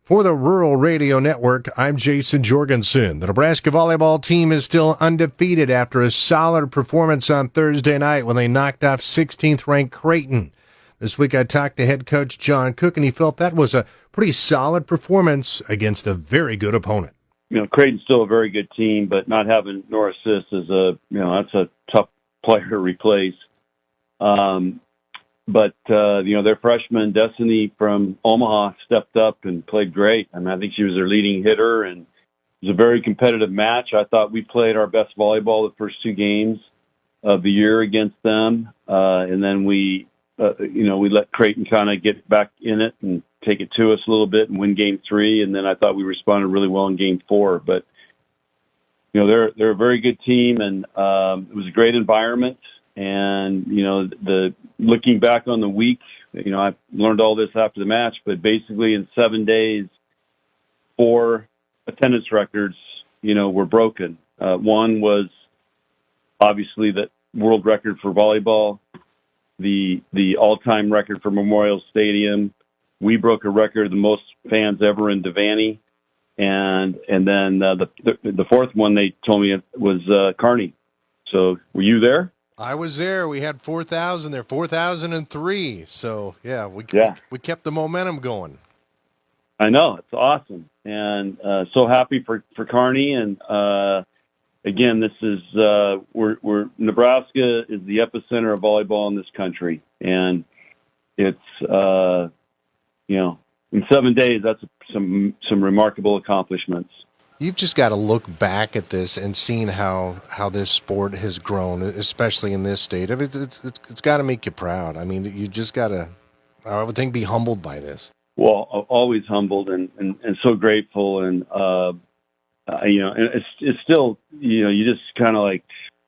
For the Rural Radio Network, I'm Jason Jorgensen. The Nebraska volleyball team is still undefeated after a solid performance on Thursday night when they knocked off 16th-ranked Creighton. This week I talked to head coach John Cook, and he felt that was a pretty solid performance against a very good opponent. Creighton's still a very good team, but not having Nora Sis is that's a tough player to replace. But their freshman, Destiny from Omaha, stepped up and played great. I think she was their leading hitter, and it was a very competitive match. I thought we played our best volleyball the first two games of the year against them. And then we let Creighton kind of get back in it and take it to us a little bit and win game 3. And then I thought we responded really well in game 4. But, they're a very good team, and it was a great environment. And, looking back on the week, I've learned all this after the match, but basically in 7 days, 4 attendance records, were broken. One was obviously the world record for volleyball, the all-time record for Memorial Stadium. We broke a record, the most fans ever in Devaney. And then the fourth one they told me was Kearney. So were you there? I was there. We had 4,000 there, 4,003. So, we kept the momentum going. I know. It's awesome. And so happy for Kearney. And, again, this is we're Nebraska is the epicenter of volleyball in this country. And it's, in 7 days, that's some remarkable accomplishments. You've just got to look back at this and seeing how this sport has grown, especially in this state. It's got to make you proud. You just got to, I would think, be humbled by this. Well, always humbled and so grateful. And, and it's still, you just kind of like,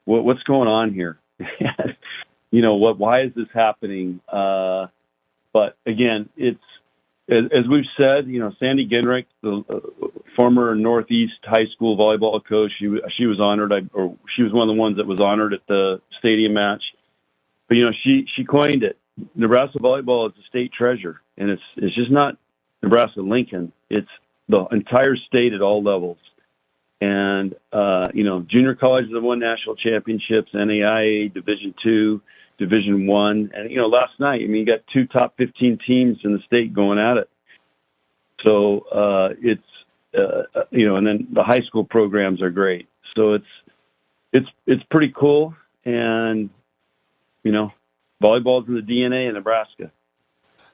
what's going on here? Why is this happening? But again, it's, as we've said, Sandy Ginrich, the former Northeast High School volleyball coach, she was honored, she was one of the ones that was honored at the stadium match. But she coined it. Nebraska volleyball is a state treasure, and it's just not Nebraska Lincoln. It's the entire state at all levels. And junior colleges have won national championships, NAIA, Division II. Division I, and last night, you got 2 top 15 teams in the state going at it. So it's and then the high school programs are great. So it's pretty cool, and volleyball's in the DNA of Nebraska.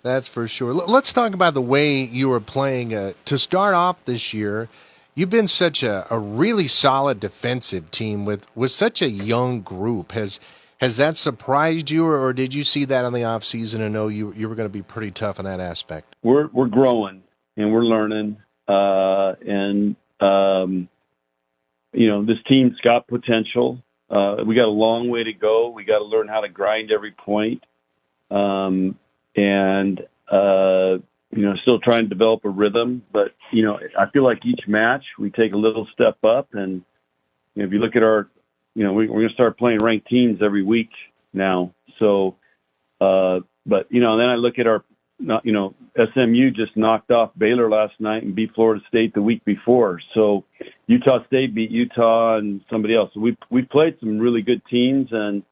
That's for sure. Let's talk about the way you were playing. To start off this year, you've been such a really solid defensive team with such a young group. Has that surprised you, or did you see that in the off season and know you were going to be pretty tough in that aspect? We're growing and we're learning, this team's got potential. We got a long way to go. We got to learn how to grind every point, still trying to develop a rhythm. But I feel like each match we take a little step up, and if you look at our we're going to start playing ranked teams every week now. So, but then I look at our, SMU just knocked off Baylor last night and beat Florida State the week before. So Utah State beat Utah and somebody else. So we played some really good teams, and,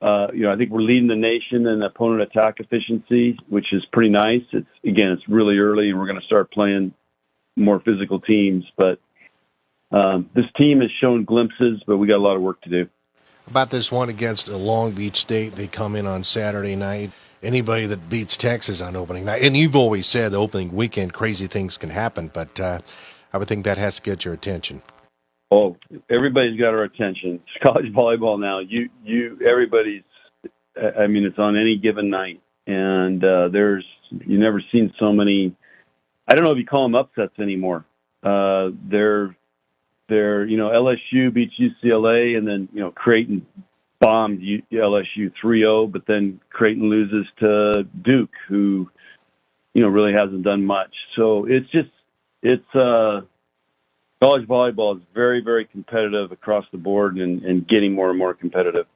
I think we're leading the nation in opponent attack efficiency, which is pretty nice. It's really early, and we're going to start playing more physical teams, but this team has shown glimpses, but we got a lot of work to do. About this one against Long Beach State, they come in on Saturday night. Anybody that beats Texas on opening night, and you've always said the opening weekend, crazy things can happen, but I would think that has to get your attention. Oh, everybody's got our attention. It's college volleyball now. Everybody's. It's on any given night, and you never seen so many. I don't know if you call them upsets anymore. LSU beats UCLA, and then, Creighton bombed LSU 3-0, but then Creighton loses to Duke, who, really hasn't done much. So college volleyball is very, very competitive across the board and getting more and more competitive.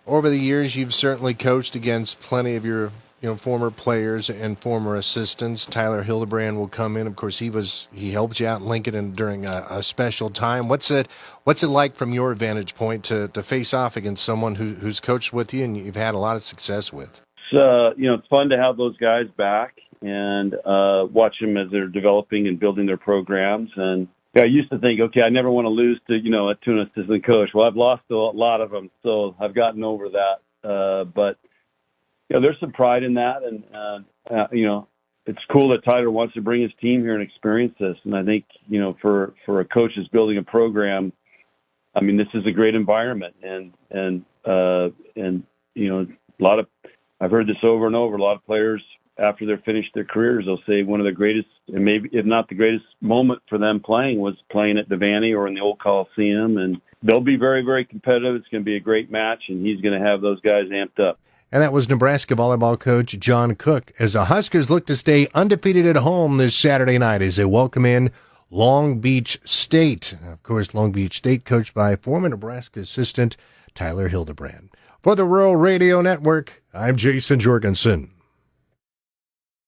Over the years, you've certainly coached against plenty of your former players and former assistants. Tyler Hildebrand will come in. Of course, he helped you out in Lincoln during a special time. What's it like from your vantage point to face off against someone who's coached with you and you've had a lot of success with? It's fun to have those guys back and watch them as they're developing and building their programs. And I used to think, okay, I never want to lose to an assistant coach. Well, I've lost a lot of them, so I've gotten over that. But there's some pride in that, and it's cool that Tyler wants to bring his team here and experience this. And I think for a coach that's building a program, I mean, this is a great environment, and a lot of, I've heard this over and over. A lot of players, after they're finished their careers, they'll say one of the greatest, and maybe if not the greatest moment for them playing was playing at Devaney or in the old Coliseum. And they'll be very, very competitive. It's going to be a great match, and he's going to have those guys amped up. And that was Nebraska volleyball coach John Cook as the Huskers look to stay undefeated at home this Saturday night as they welcome in Long Beach State. Of course, Long Beach State coached by former Nebraska assistant Tyler Hildebrand. For the Rural Radio Network, I'm Jason Jorgensen.